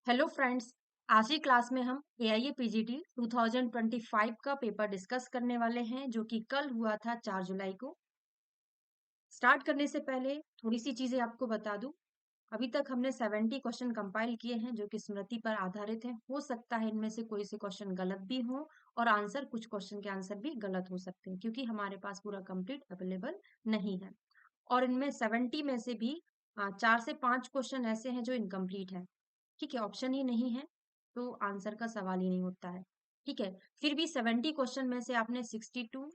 Hello friends. आज की class में हम एआईए पीजीटी 2025 का पेपर डिस्कस करने वाले हैं जो कि कल हुआ था 4 जुलाई को। स्टार्ट करने से पहले थोड़ी सी चीजें आपको बता दूं। अभी तक हमने 70 क्वेश्चन कंपाइल किए हैं जो कि स्मृति पर आधारित हैं। हो सकता है इनमें से कोई से क्वेश्चन गलत भी हो और आंसर कुछ क्वेश्चन के आंसर भी गलत हो सकते हैं क्योंकि हमारे पास पूरा कंप्लीट अवेलेबल नहीं है। और इनमें 70 में से भी 4 से 5 क्वेश्चन ऐसे हैं जो इनकम्प्लीट है। ठीक है, ऑप्शन ही नहीं है तो आंसर का सवाल ही नहीं होता है। ठीक है, फिर भी 70 क्वेश्चन में से आपने 60 टू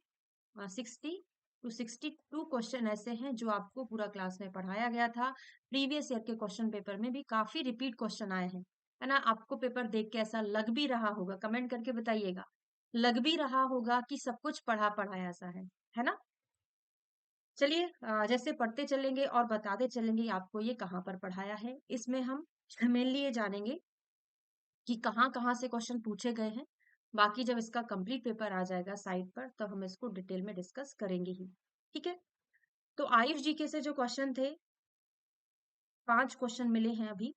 62 क्वेश्चन ऐसे हैं जो आपको पूरा क्लास में पढ़ाया गया था। प्रीवियस ईयर के क्वेश्चन पेपर में भी काफी रिपीट क्वेश्चन आए हैं, है ना। आपको पेपर देख के ऐसा लग भी रहा होगा, कमेंट करके बताइएगा, लग भी रहा होगा कि सब कुछ पढ़ा पढ़ाया ऐसा है ना। चलिए, जैसे पढ़ते चलेंगे और बताते चलेंगे आपको ये कहाँ पर पढ़ाया है। इसमें हम मेनली ये जानेंगे कि कहाँ कहाँ से क्वेश्चन पूछे गए हैं। बाकी जब इसका कंप्लीट पेपर आ जाएगा साइट पर तो हम इसको डिटेल में डिस्कस करेंगे ही। ठीक है, तो आयुष जीके से जो क्वेश्चन थे, 5 क्वेश्चन मिले हैं अभी,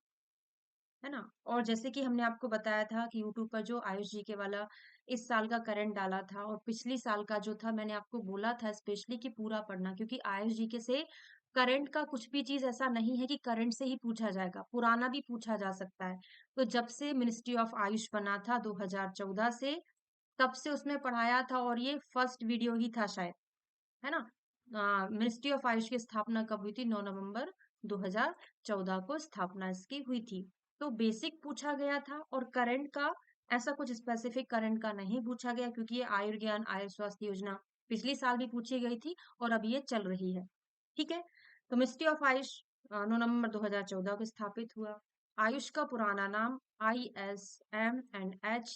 है ना। और जैसे कि हमने आपको बताया था कि यूट्यूब पर जो आयुष जीके वाला इस साल का करंट डाला था और पिछली साल का जो था, मैंने आपको बोला था स्पेशली कि पूरा पढ़ना, क्योंकि आयुष जीके से करंट का कुछ भी चीज ऐसा नहीं है कि करंट से ही पूछा जाएगा, पुराना भी पूछा जा सकता है। तो जब से मिनिस्ट्री ऑफ आयुष बना था 2014 से, तब से उसमें पढ़ाया था और ये फर्स्ट वीडियो ही था शायद, है ना। मिनिस्ट्री ऑफ आयुष की स्थापना कब हुई थी? 9 नवंबर 2014 को स्थापना इसकी हुई थी। तो बेसिक पूछा गया था और करंट का ऐसा कुछ स्पेसिफिक करंट का नहीं पूछा गया, क्योंकि ये आयुर्ज्ञान आयुष स्वास्थ्य योजना पिछली साल भी पूछी गई थी और अब ये चल रही है। ठीक है, तो मिनिस्ट्री ऑफ आयुष 9 नवंबर 2014 को स्थापित हुआ। आयुष का पुराना नाम ISMNH,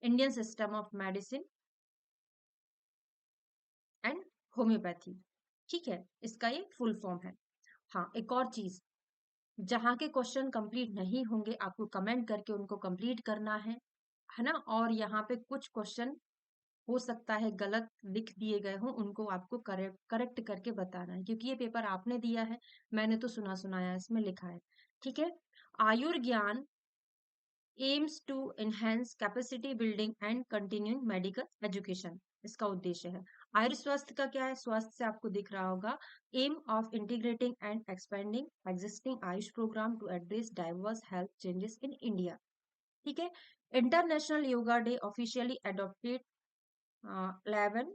Indian system of medicine and homeopathy. ठीक है, इसका ये फुल फॉर्म है। हाँ, एक और चीज, जहाँ के क्वेश्चन कंप्लीट नहीं होंगे आपको कमेंट करके उनको कंप्लीट करना है ना। और यहाँ पे कुछ क्वेश्चन हो सकता है गलत लिख दिए गए हों, उनको आपको करेक्ट करेक्ट करके बताना है, क्योंकि ये पेपर आपने दिया है, मैंने तो सुना सुनाया इसमें लिखा है। ठीक है, Ayurgyan aims to enhance capacity building and continuing medical education, इसका उद्देश्य है। आयुर स्वास्थ्य का क्या है? स्वास्थ्य से आपको दिख रहा होगा, aim of integrating and expanding existing AYUSH programme to address diverse health changes in India. ठीक है, international yoga day officially adopted 11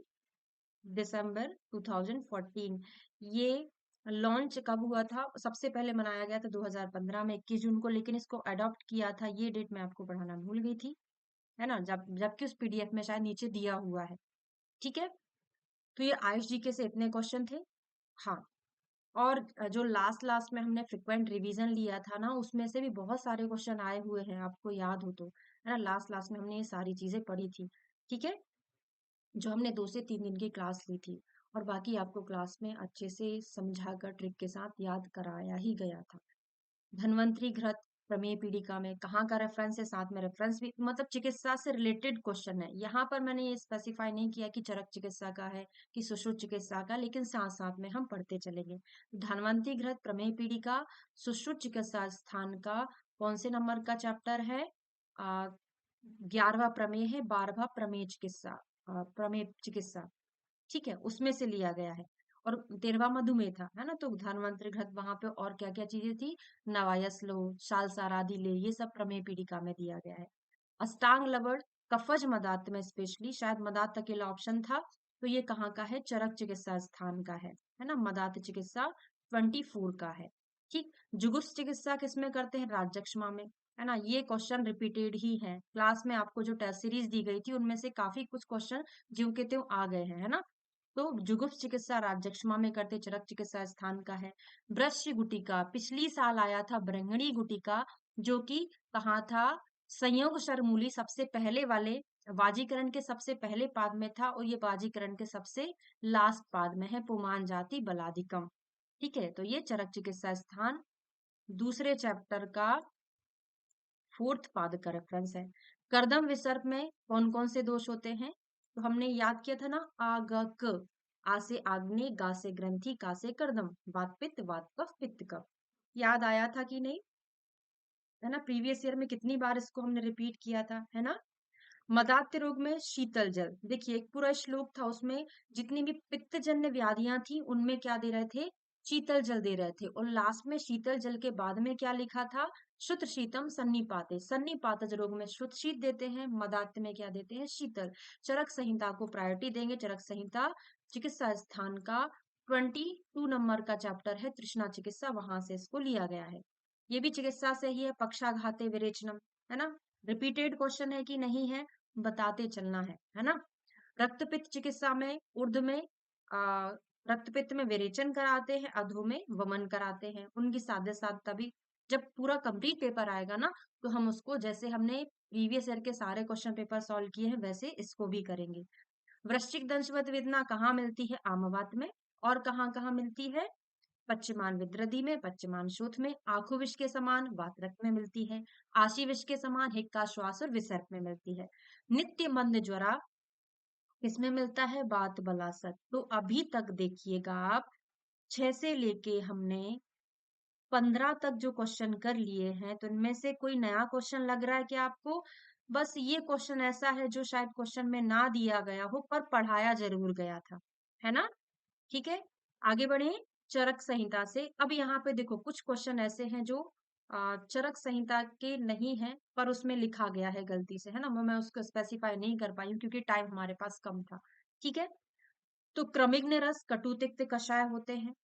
December 2014। ये लॉन्च कब हुआ था? सबसे पहले मनाया गया था 2015 में 21 जून को, लेकिन इसको अडॉप्ट किया था, ये डेट मैं आपको पढ़ाना भूल गई थी, है ना, जबकि उस पीडीएफ में शायद नीचे दिया हुआ है। ठीक है, तो ये आयुष जी के से इतने क्वेश्चन थे। हाँ, और जो लास्ट लास्ट में हमने फ्रिक्वेंट रिवीजन लिया था ना, उसमें से भी बहुत सारे क्वेश्चन आए हुए हैं, आपको याद हो तो, है ना। लास्ट लास्ट में हमने ये सारी चीजें पढ़ी थी। ठीक है, जो हमने 2 से 3 दिन की क्लास ली थी, और बाकी आपको क्लास में अच्छे से समझाकर ट्रिक के साथ याद कराया ही गया था। धन्वंतरी घृत प्रमेय पीड़िका में कहाँ का रेफरेंस है, साथ में रेफरेंस भी, मतलब चिकित्सा से रिलेटेड क्वेश्चन है। यहाँ पर मैंने ये स्पेसिफाई नहीं किया कि चरक चिकित्सा का है कि सुश्रुत चिकित्सा का, लेकिन साथ साथ में हम पढ़ते चलेंगे। धन्वंतरी घृत प्रमेय पीड़िका सुश्रुत चिकित्सा स्थान का कौन से नंबर का चैप्टर है? 11वां प्रमेय है, 12वां प्रमेय चिकित्सा। ठीक है, उसमें से लिया गया है। और 13वां मधुमेह था, है ना। तो धन्वंतरि घृत वहां पे और क्या क्या चीजें थी? नवायस लो, सालसार आदि ले, ये सब प्रमेय पीड़िका में दिया गया है। अष्टांग लवण कफज मदात में स्पेशली, शायद मदात अकेला ऑप्शन था, तो ये कहाँ का है? चरक चिकित्सा स्थान का है ना। मदात चिकित्सा 24 का है। ठीक, जुगुप्स चिकित्सा किसमें करते हैं? राज्यक्षमा में, है ना। ये क्वेश्चन रिपीटेड ही है, क्लास में आपको जो टेस्ट सीरीज दी गई थी उनमें से काफी कुछ क्वेश्चन ज्यों के त्यों आ गए हैं, है ना। तो जुगुप्स चिकित्सा राज्यक्षमा में करते, चरक चिकित्सा स्थान का है। वृश्य गुटिका पिछली साल आया था, ब्रह्मणी गुटिका, जो कि कहाँ था? संयोग शरमूली सबसे पहले वाले वाजीकरण के सबसे पहले पाद में था, और ये वाजीकरण के सबसे लास्ट पाद में है, पुमान जाति बलाधिकम। ठीक है, तो ये चरक चिकित्सा स्थान दूसरे चैप्टर का 4th पाद का रेफरेंस है। कर्दम विसर्ग में कौन कौन से दोष होते हैं? तो हमने याद किया था ना, क, आ से आग्नेय, गा से ग्रंथि, का से कर्दम, वात पित्त वात कफ पित्त कफ। याद आया था कि नहीं? है ना, प्रीवियस ईयर में कितनी बार इसको हमने रिपीट किया था, है ना। मदात्य रोग में शीतल जल, देखिए एक पूरा श्लोक था, उसमें जितनी भी पित्तजन्य व्याधियां थी उनमें क्या दे रहे थे, शीतल जल दे रहे थे, और लास्ट में शीतल जल के बाद में क्या लिखा था, शुद्ध शीतम सन्निपाते, सन्निपातज रोग में शुद्ध शीत देते हैं, मदात्य में क्या देते हैं, शीतल। चरक संहिता को प्रायोरिटी देंगे, चरक संहिता चिकित्सा स्थान का 22 नंबर का चैप्टर है, तृष्णा चिकित्सा, वहां से इसको लिया गया है। ये भी चिकित्सा से ही है, पक्षाघाते विरेचनम, है ना। रिपीटेड क्वेश्चन है कि नहीं है, बताते चलना है ना। रक्तपित्त चिकित्सा में उर्द में आ, रक्तपित्त में विरेचन कराते हैं, अधो में वमन कराते हैं, उनकी साथ साथ तभी जब पूरा कंप्लीट पेपर आएगा ना, तो हम उसको जैसे हमने प्रीवियस ईयर के सारे क्वेश्चन पेपर सॉल्व किए हैं वैसे इसको भी करेंगे। वृश्चिक दंशवत वेदना कहाँ मिलती है, आमवात में, और कहाँ कहाँ मिलती है, पश्चिमान विद्रदी में, पश्चिमान शोथ में। आंखों विष के समान वातरक्त में मिलती है। आशी विष के समान हिक्का श्वास और विसर्प में मिलती है। नित्य मंद ज्वरा किसमें मिलता है, बात बलासत। तो अभी तक देखिएगा आप, 6 से लेके हमने 15 तक जो क्वेश्चन कर लिए हैं, तो इनमें से कोई नया क्वेश्चन लग रहा है क्या आपको? बस ये क्वेश्चन ऐसा है जो शायद क्वेश्चन में ना दिया गया हो पर पढ़ाया जरूर गया था, है ना। ठीक है, आगे बढ़े। चरक संहिता से अब यहाँ पे देखो कुछ क्वेश्चन ऐसे हैं जो चरक संहिता के नहीं है पर उसमें लिखा गया है गलती से, है ना, मैं उसको स्पेसिफाई नहीं कर पाई हूँ क्योंकि टाइम हमारे पास कम था। ठीक है, तो क्रमिग्न रस कटु तिक्त कषाय होते हैं।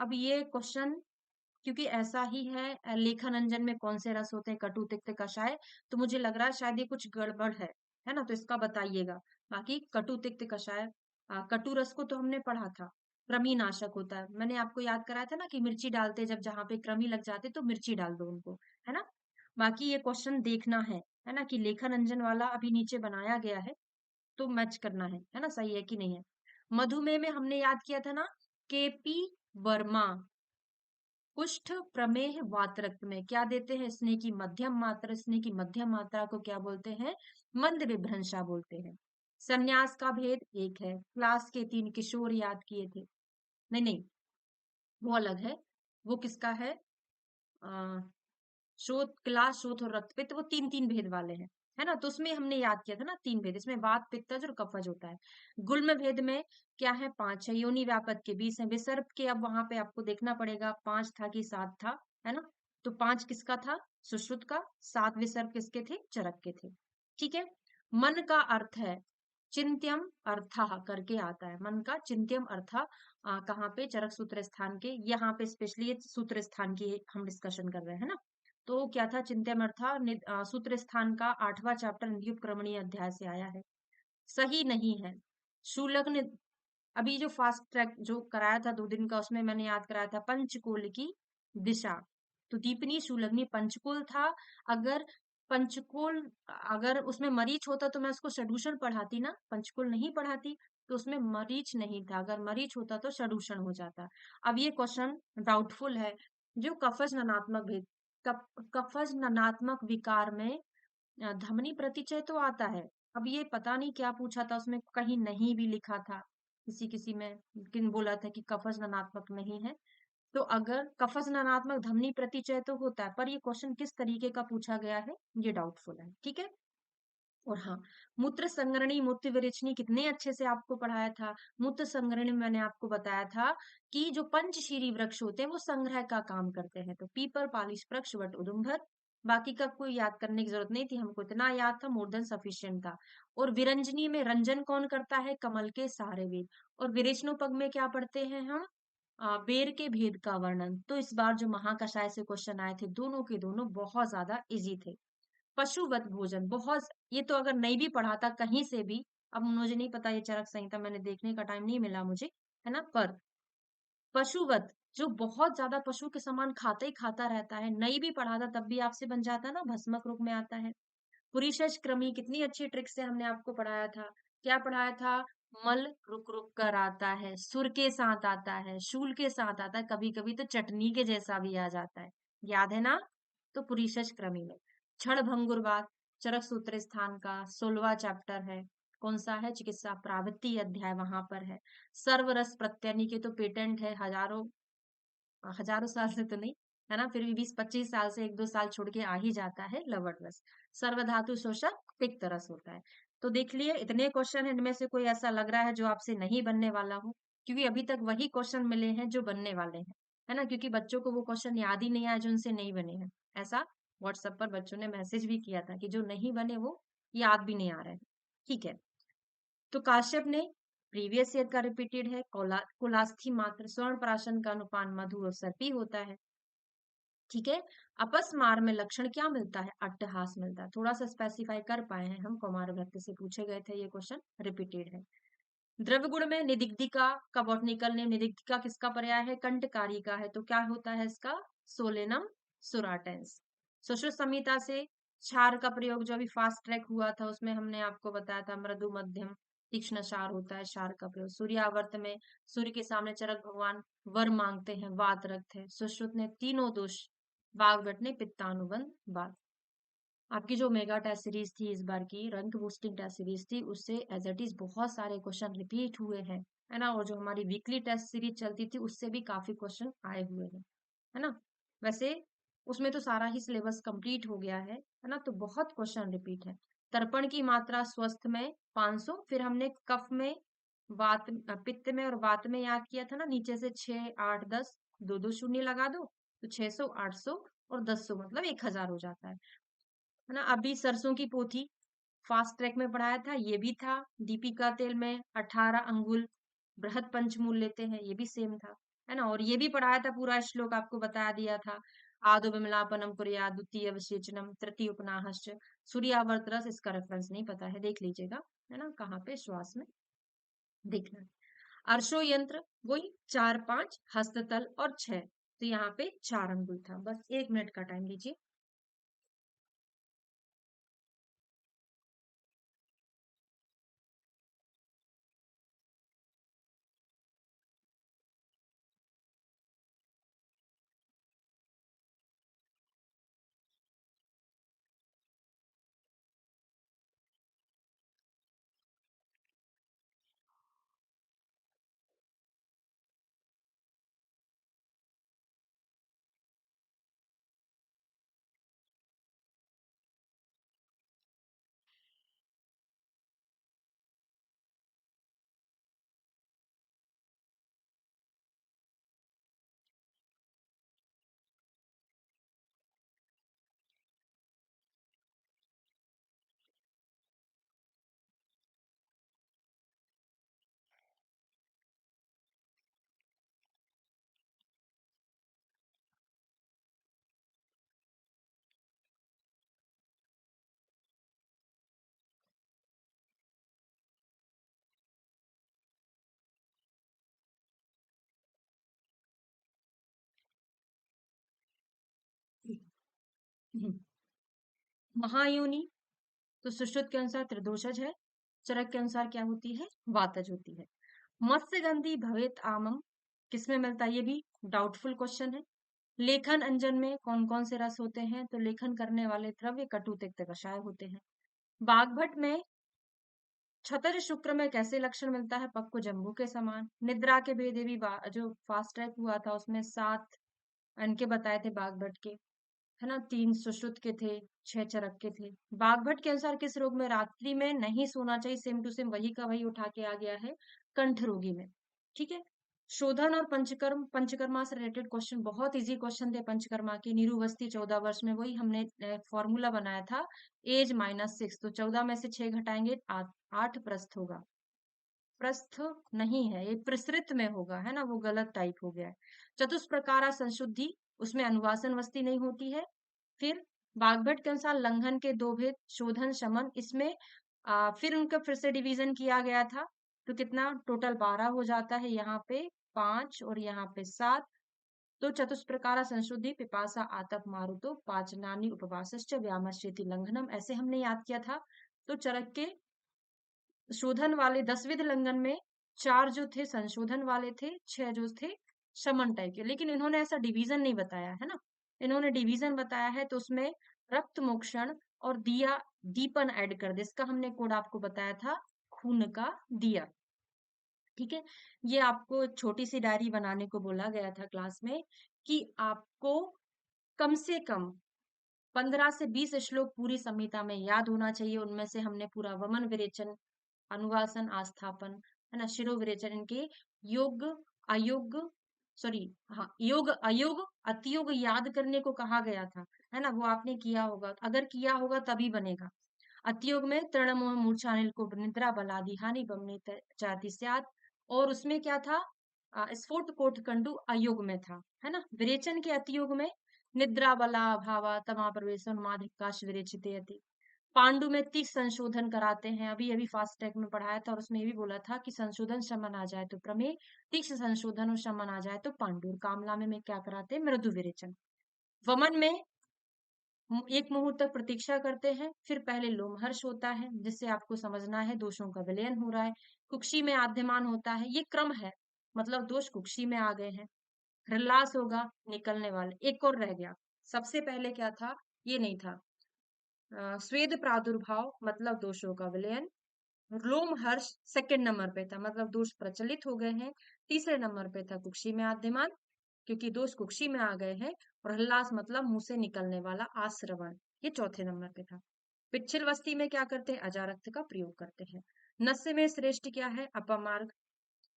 अब ये क्वेश्चन क्योंकि ऐसा ही है, लेखन अंजन में कौन से रस होते हैं, कटु तिक्त कषाय, तो मुझे लग रहा है शायद ये कुछ गड़बड़ है ना, तो इसका बताइएगा। बाकी कटु तिक्त कषाय, कटु रस को तो हमने पढ़ा था, कृमि नाशक होता है, मैंने आपको याद कराया था ना कि मिर्ची डालते जब जहां पे कृमि लग जाते तो मिर्ची डाल दो उनको, है ना। बाकी ये क्वेश्चन देखना है ना, कि लेखन अंजन वाला अभी नीचे बनाया गया है तो मैच करना है ना, सही है कि नहीं है। मधुमेह में हमने याद किया था ना, केपी वर्मा, कुष्ठ प्रमेह वातरक्त में क्या देते हैं, स्नेह की मध्यम मात्रा, स्नेह की मध्यम मात्रा को क्या बोलते हैं, मंद विभ्रंशा बोलते हैं। संन्यास का भेद एक है, क्लास के 3 किशोर याद किए थे, नहीं नहीं वो अलग है, वो किसका है, शोथ, क्लास, शोथ और रक्तपित्त, वो 3 3 भेद वाले हैं, है ना। तो उसमें हमने याद किया था ना 3 भेद, इसमें वात पित्तज और कफज होता है। गुल्म भेद में क्या है, 5 है, योनि व्यापक के 20 है, विसर्प के अब वहां पे आपको देखना पड़ेगा 5 था कि 7 था, है ना। तो 5 किसका था, सुश्रुत का, 7 विसर्प किसके थे, चरक के थे। ठीक है, मन का अर्थ है चिंत्यम अर्थः करके आता है, मन का चिंत्यम अर्थ कहाँ पे, चरक सूत्र स्थान के, यहाँ पे स्पेशली ये सूत्र स्थान की हम डिस्कशन कर रहे हैं ना। तो क्या था, चिंत्यम अर्थ सूत्र स्थान का 8वां चैप्टर नियुक्तक्रमणीय अध्याय से आया है। सही नहीं है, शूलग्न, अभी जो फास्ट ट्रैक जो कराया था 2 दिन का, उसमें मैंने याद कराया था पंचकोल की दिशा, तो दीपनी शूलग्नी पंचकोल था। अगर पंचकोल, अगर उसमें मरीच होता तो मैं उसको षडूषण पढ़ाती ना, पंचकोल नहीं पढ़ाती, तो उसमें मरीच नहीं था, अगर मरीच होता तो षडूषण हो जाता। अब ये क्वेश्चन डाउटफुल है, जो कफज ननात्मक भेद, कफज ननात्मक विकार में धमनी प्रतिचय तो आता है। अब ये पता नहीं क्या पूछा था उसमें, कहीं नहीं भी लिखा था, किसी किसी में किन बोला था कि कफज ननात्मक नहीं है। तो अगर कफज ननात्मक धमनी प्रतिचय तो होता है, पर ये क्वेश्चन किस तरीके का पूछा गया है ये डाउटफुल है। ठीक है, और हाँ, मूत्र संग्रहणी मूत्र विरेचनी कितने अच्छे से आपको पढ़ाया था। मूत्र संग्रहणी में मैंने आपको बताया था कि जो पंचशीरी वृक्ष होते हैं वो संग्रह का काम करते हैं, तो पीपल, पालिश वृक्ष, वट, उदुम्बर, बाकी का कोई याद करने की जरूरत नहीं थी, हमको इतना याद था, मोर देन सफिशियंट था। और विरंजनी में रंजन कौन करता है, कमल के सारे वेद। और विरेचनोपग में क्या पढ़ते हैं हम, बेर के भेद का वर्णन। तो इस बार जो महाकषाय से क्वेश्चन आए थे दोनों के दोनों बहुत ज्यादा इजी थे। पशुवत भोजन बहुत, ये तो अगर नहीं भी पढ़ा था कहीं से भी, अब मुझे नहीं पता, ये चरक संहिता मैंने देखने का टाइम नहीं मिला मुझे, है ना। पर पशुवत, जो बहुत ज्यादा पशु के समान खाता ही खाता रहता है, नहीं भी पढ़ा था तब भी आपसे बन जाता है ना, भस्मक रूप में आता है। पुरीशज क्रमी कितनी अच्छी ट्रिक से हमने आपको पढ़ाया था, क्या पढ़ाया था, मल रुक रुक कर आता है, सुर के साथ आता है, शूल के साथ आता है, कभी कभी तो चटनी के जैसा भी आ जाता है, याद है ना। तो पुरीशज क्रमी में क्षण भंगुरवाद, चरक सूत्र स्थान का 16वां चैप्टर है, कौन सा है, चिकित्सा प्रावृत्ति अध्याय, वहां पर है। सर्वरस प्रत्ययनी के तो पेटेंट है, हजारों हजारों साल से तो नहीं, है ना, फिर भी 20-25 साल से 1-2 साल छोड़ के आ ही जाता है लवण रस। सर्वधातु शोषक पित्त रस होता है। तो देख लिए इतने क्वेश्चन है, इनमें से कोई ऐसा लग रहा है जो आपसे नहीं बनने वाला हो, क्योंकि अभी तक वही क्वेश्चन मिले हैं जो बनने वाले हैं, है ना, क्योंकि बच्चों को वो क्वेश्चन याद ही नहीं आया जो उनसे नहीं बने हैं। ऐसा व्हाट्सएप पर बच्चों ने मैसेज भी किया था कि जो नहीं बने वो याद भी नहीं आ रहे हैं। ठीक है, तो काश्यप ने प्रीवियस ईयर का रिपीटेड है। कुलास्थी मात्र स्वर्ण प्राशन का अनुपान मधु और सर्पी होता है। ठीक है, अपस्मार में लक्षण क्या मिलता है? अट्टहास मिलता है। थोड़ा सा स्पेसिफाई कर पाए हैं हम, कुमार व्यक्ति से पूछे गए थे, ये क्वेश्चन रिपीटेड है। द्रव्य गुण में निदिग्धिका का बॉटनिकल नेम, निदिग्धिका किसका पर्याय है? कंटकारी का है, तो क्या होता है इसका? सोलेनम सुराटेंस। सुश्रुत संहिता से क्षार का प्रयोग जो अभी फास्ट ट्रैक हुआ था उसमें हमने आपको बताया था मृदु मध्यम तीक्ष्ण क्षार होता है, क्षार का प्रयोग। सूर्यावर्त में सूर्य के सामने चरक भगवान वर मांगते हैं, वात रक्त है। सुश्रुत ने तीनों दोष, वाग्भट ने पित्तानुबंध बात। आपकी जो मेगा टेस्ट सीरीज थी इस बार की, रंग बूस्टिंग टेस्ट सीरीज थी, उससे एज इट इज बहुत सारे क्वेश्चन रिपीट हुए हैं, है ना, और जो हमारी वीकली टेस्ट सीरीज चलती थी उससे भी काफी क्वेश्चन आए हुए हैं, है ना। वैसे उसमें तो सारा ही सिलेबस कंप्लीट हो गया है ना, तो बहुत क्वेश्चन रिपीट है। तर्पण की मात्रा स्वस्थ में 500, फिर हमने कफ में, वात पित्त में और वात में याद किया था ना, नीचे से 6 8 10, दो दो शून्य लगा दो, तो 600 800 और 1000 मतलब 1000 हो जाता है ना। अभी सरसों की पोथी फास्ट ट्रैक में पढ़ाया था, ये भी था। दीपिका तेल में 18 अंगुल बृहद पंचमूल लेते हैं, ये भी सेम था, है ना। और ये भी पढ़ाया था, पूरा श्लोक आपको बता दिया था। आदो विमलापनम कुर्या द्वितीय विसेचनम तृतीय उपनाहश्च सूर्यावर्त रस, इसका रेफरेंस नहीं पता है, देख लीजिएगा, है ना, कहाँ पे श्वास में देखना है। अर्शो यंत्र वही 4 5 हस्ततल और 6, तो यहाँ पे 4 अंगुल था। बस 1 मिनट का टाइम लीजिए। महायोनि तो सुश्रुत के अनुसार त्रिदोषज है, चरक के अनुसार क्या होती है? वातज होती है। मत्स्य गंधी भवेत आमम किसमें मिलता है? ये भी डाउटफुल क्वेश्चन है। लेखन अंजन में कौन कौन से रस होते हैं? तो लेखन करने वाले द्रव्य कटु तिक्त कषाय होते हैं। बागभट में छतर शुक्र में कैसे लक्षण मिलता है? पक्को जम्बू के समान। निद्रा के भेदे भी जो फास्ट ट्रैक हुआ था उसमें 7 अनके बताए थे बागभट के, है ना, 3 सुश्रुत के थे, 6 चरक के थे। बागभट के अनुसार किस रोग में रात्रि में नहीं सोना चाहिए? सेम टू सेम वही का वही उठा के आ गया है, कंठ रोगी में। ठीक है, शोधन और पंचकर्म, पंचकर्मा से रिलेटेड क्वेश्चन, बहुत इजी क्वेश्चन थे पंचकर्मा के। निरुवस्ती 14 वर्ष में, वही हमने फॉर्मूला बनाया था, एज -6, तो 14 में से 6 घटाएंगे 8 प्रस्थ होगा। प्रस्थ नहीं है, ये प्रसृत में होगा, है ना, वो गलत टाइप हो गया है। चतुष्प्रकारा संशुद्धि, उसमें अनुवासन वस्ती नहीं होती है। फिर बागभट के अनुसार लंघन के 2 भेद, शोधन शमन, इसमें फिर उनका फिर से डिवीजन किया गया था, तो कितना टोटल 12 हो जाता है, यहाँ पे 5 और यहाँ पे 7। तो चतुष्प्रकारा संशुद्धि पिपासा आतप मारुतो पाचनानि उपवासश्च व्यामश्चेति लंघनम, ऐसे हमने याद किया था। तो चरक के शोधन वाले 10 विध लंघन में 4 जो थे संशोधन वाले थे, 6 जो थे शमन टाइप के, लेकिन इन्होंने ऐसा डिवीजन नहीं बताया है ना। इन्होंने डिवीजन बताया है तो उसमें रक्त मोक्षण और दिया दीपन ऐड कर दे, इसका हमने कोड आपको बताया था, खून का दिया। ठीक है, ये आपको एक छोटी सी डायरी बनाने को बोला गया था क्लास में, कि आपको कम से कम 15 से 20 श्लोक पूरी संहिता में याद होना चाहिए। उनमें से हमने पूरा वमन विरेचन, अनुवासन, आस्थापन, है ना, शिरो विरेचन, इनके योग अयोग, सॉरी, हाँ, योग अयोग अतियोग याद करने को कहा गया था, है ना, वो आपने किया होगा, अगर किया होगा तभी बनेगा। अतियोग में तृणमोह मूर्छानिल को निद्रा बलादि हानि बमनी जाति स्यात्, और उसमें क्या था, स्फोट कोट कंडु अयोग में था, है ना। विरेचन के अतियोग में निद्रा बला भावा तमा प्रवेश माधिकाश विरेचिते अति। पांडु में तीक्ष्ण संशोधन कराते हैं, अभी अभी फास्ट ट्रैक में पढ़ाया था, और उसमें ये भी बोला था कि संशोधन शमन आ जाए तो प्रमेय, तीक्ष्ण संशोधन और शमन आ जाए तो पांडु। कामला में क्या कराते हैं, मृदु विरेचन। वमन में एक मुहूर्त तक प्रतीक्षा करते हैं, फिर पहले लोमहर्ष होता है, जिससे आपको समझना है दोषों का विलयन हो रहा है। कुक्षी में आद्यमान होता है, ये क्रम है, मतलब दोष कुक्षी में आ गए हैं। हृल्लास होगा, निकलने वाले। एक और रह गया, सबसे पहले क्या था, ये नहीं था, स्वेद प्रादुर्भाव मतलब दोषों का विलयन। रोमहर्ष सेकंड नंबर पे था, मतलब दोष प्रचलित हो गए हैं। तीसरे नंबर पे था कुक्षी में आद्यमान, क्योंकि दोष कुक्षी में आ गए हैं। और हल्लास मतलब मुंह से निकलने वाला आश्रवण, ये चौथे नंबर पे था। पिछल वस्ती में क्या करते हैं, अजारक्त का प्रयोग करते हैं। नस्य में श्रेष्ठ क्या है, अपमार्ग।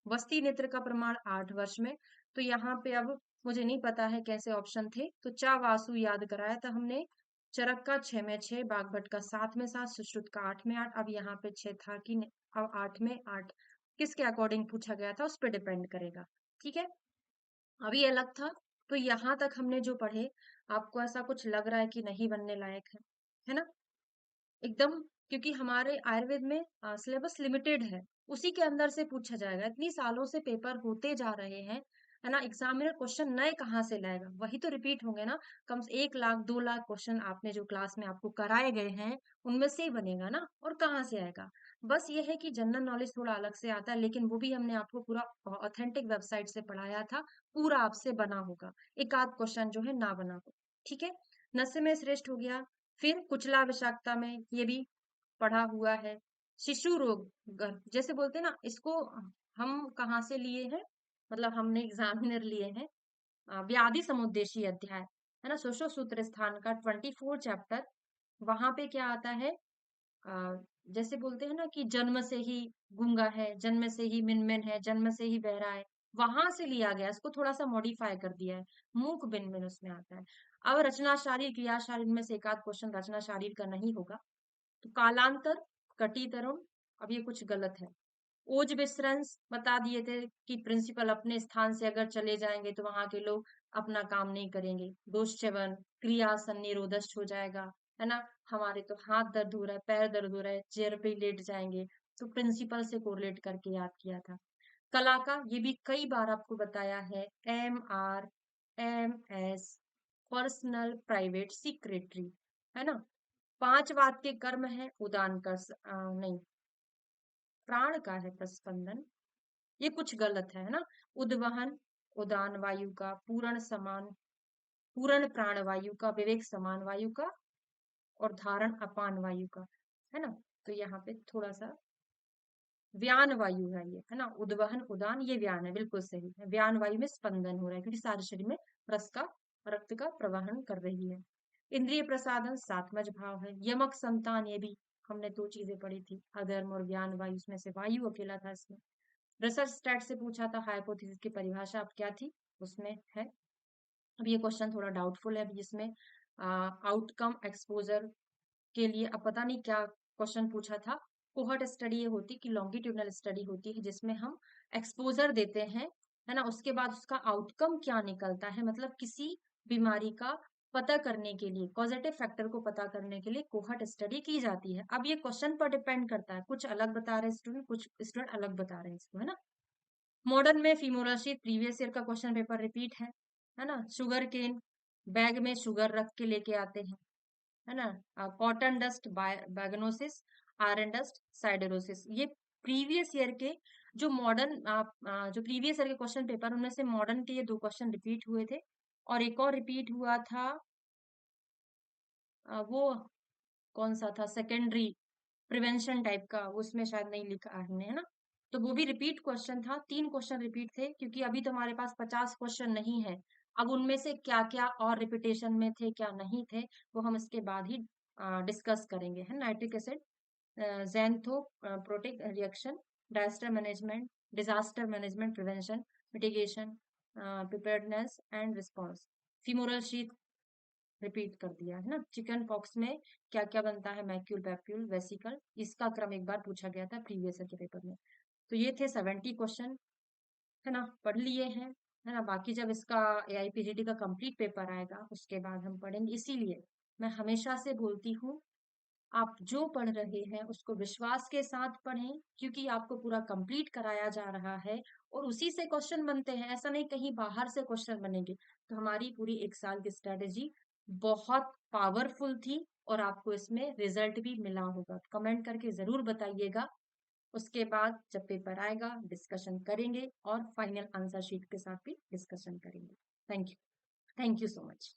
वस्ती नेत्र का प्रमाण 8 वर्ष में। तो यहाँ पे अब मुझे नहीं पता है कैसे ऑप्शन थे, तो चा वासु याद कराया था हमने। चरक का 6 में 6, बागभट का 7 में 7, सुश्रुत का 8 में 8। अब यहाँ पे 6 था कि अब 8 में 8 किसके अकॉर्डिंग पूछा गया था, उस पर डिपेंड करेगा। ठीक है, अभी अलग था। तो यहाँ तक हमने जो पढ़े, आपको ऐसा कुछ लग रहा है कि नहीं बनने लायक है ना, एकदम, क्योंकि हमारे आयुर्वेद में सिलेबस लिमिटेड है, उसी के अंदर से पूछा जाएगा। इतनी सालों से पेपर होते जा रहे हैं, है ना, एग्जामिनर क्वेश्चन नए कहाँ से लाएगा, वही तो रिपीट होंगे ना। कम से 1 लाख 2 लाख क्वेश्चन आपने जो क्लास में आपको कराए गए हैं, उनमें से ही बनेगा ना, और कहाँ से आएगा। बस ये है कि जनरल नॉलेज थोड़ा अलग से आता है, लेकिन वो भी हमने आपको पूरा ऑथेंटिक वेबसाइट से पढ़ाया था, पूरा आपसे बना होगा, एक आध क्वेश्चन जो है ना बना हो। ठीक है, नस्य में श्रेष्ठ हो गया। फिर कुचला विषाक्ता में ये भी पढ़ा हुआ है। शिशु रोग गर्भ, जैसे बोलते हैं ना, इसको हम कहाँ से लिए हैं, मतलब हमने एग्जामिनर लिए हैं, व्याधि समुद्देशी अध्याय, है ना, सुश्रुत सूत्र स्थान का 24 चैप्टर। वहां पे क्या आता है, अ, जैसे बोलते हैं ना कि जन्म से ही गूंगा है, जन्म से ही मिनमिन है, जन्म से ही बहरा है, वहां से लिया गया, इसको थोड़ा सा मॉडिफाई कर दिया है, मूक बिनमिन उसमें आता है। अब रचना शारीर क्रिया शारीर में से एक आध क्वेश्चन रचना शारीर का नहीं होगा। तो कालांतर, कटी तरुण, अब ये कुछ गलत है। ओज विश्रंस बता दिए थे कि प्रिंसिपल अपने स्थान से अगर चले जाएंगे तो वहां के लोग अपना काम नहीं करेंगे। दोष च्यवन, क्रिया सन्निरोधस्थ हो जाएगा, है ना, हमारे तो हाथ दर्द हो रहा है, पैर दर्द हो रहा है, चेयर पे ही लेट जाएंगे, तो प्रिंसिपल से कोरिलेट करके याद किया था। कला का ये भी कई बार आपको बताया है, MR, MS, personal private secretary, है ना। 5 वाक्य कर्म है, उदान का नहीं, प्राण का है प्रस्पंदन, ये कुछ गलत है ना। उद्वहन, उदान वायु का, पूर्ण समान, पूर्ण प्राण वायु का, विवेक समान वायु का, और धारण अपान वायु का, है ना। तो यहाँ पे थोड़ा सा व्यान वायु है ये, है ना, उद्वहन उदान ये व्यान है, बिल्कुल सही है। व्यान वायु में स्पंदन हो रहा है, क्योंकि सारे शरीर में रस का, रक्त का प्रवाहन कर रही है। इंद्रिय प्रसादन सात्मज भाव है। यमक संतान, ये भी हमने 2 चीजें पढ़ी थी, अधर्म और ज्ञान वायु, उसमें से वायु अकेला था इसमें। रिसर्च स्टैट से पूछा था, हाइपोथेसिस की परिभाषा अब क्या थी, उसमें है। अब ये क्वेश्चन थोड़ा डाउटफुल है, जिसमें आउटकम एक्सपोजर के लिए अब पता नहीं क्या क्वेश्चन पूछा था। कोहर्ट स्टडी ये होती कि लॉन्गिट्यूडनल स्टडी होती है, जिसमें हम एक्सपोजर देते हैं, है ना, उसके बाद उसका आउटकम क्या निकलता है, मतलब किसी बीमारी का पता करने के लिए, पॉजिटिव फैक्टर को पता करने के लिए कोहर्ट स्टडी की जाती है। अब ये क्वेश्चन पर डिपेंड करता है, कुछ अलग बता रहे हैं स्टूडेंट, कुछ स्टूडेंट अलग बता रहे हैं इसको, है ना। मॉडर्न में फीमोरशिट प्रीवियस ईयर का क्वेश्चन पेपर रिपीट है ना। शुगर केन, बैग में शुगर रख के लेके आते हैं, है ना। कॉटन डस्ट बैगनोसिस, आयरन डस्ट साइडरोसिस, ये प्रीवियस ईयर के जो मॉडर्न जो प्रीवियस ईयर के क्वेश्चन पेपर, उनमें से मॉडर्न के ये 2 क्वेश्चन रिपीट हुए थे। और एक और रिपीट हुआ था, वो कौन सा था, सेकेंडरी प्रिवेंशन टाइप का, उसमें शायद नहीं लिखा है हमने, है ना। तो वो भी रिपीट क्वेश्चन था, 3 क्वेश्चन रिपीट थे, क्योंकि अभी तो हमारे पास 50 क्वेश्चन नहीं है, अब उनमें से क्या क्या और रिपीटेशन में थे, क्या नहीं थे, वो हम इसके बाद ही डिस्कस करेंगे, है। Nitric acid, xanthoproteic reaction, disaster management, prevention, mitigation, preparedness and response. Femoral sheath repeat कर दिया, है ना। चिकन पॉक्स में क्या क्या बनता है, मैक्यूल, पैप्यूल, वेसिकल, इसका क्रम एक बार पूछा गया था प्रीवियस ईयर के पेपर में। तो ये थे 70 क्वेश्चन, है ना, पढ़ लिए हैं, है ना। बाकी जब इसका एआईपीजीडी का कंप्लीट पेपर आएगा उसके बाद हम पढ़ेंगे। इसीलिए मैं हमेशा से बोलती हूँ, आप जो पढ़ रहे हैं उसको विश्वास के साथ पढ़ें, क्योंकि आपको पूरा कंप्लीट कराया जा रहा है और उसी से क्वेश्चन बनते हैं। ऐसा नहीं कहीं बाहर से क्वेश्चन बनेंगे। तो हमारी पूरी 1 साल की स्ट्रेटेजी बहुत पावरफुल थी और आपको इसमें रिजल्ट भी मिला होगा। कमेंट करके जरूर बताइएगा। उसके बाद जब पेपर आएगा डिस्कशन करेंगे और फाइनल आंसर शीट के साथ भी डिस्कशन करेंगे। Thank you, thank you so much.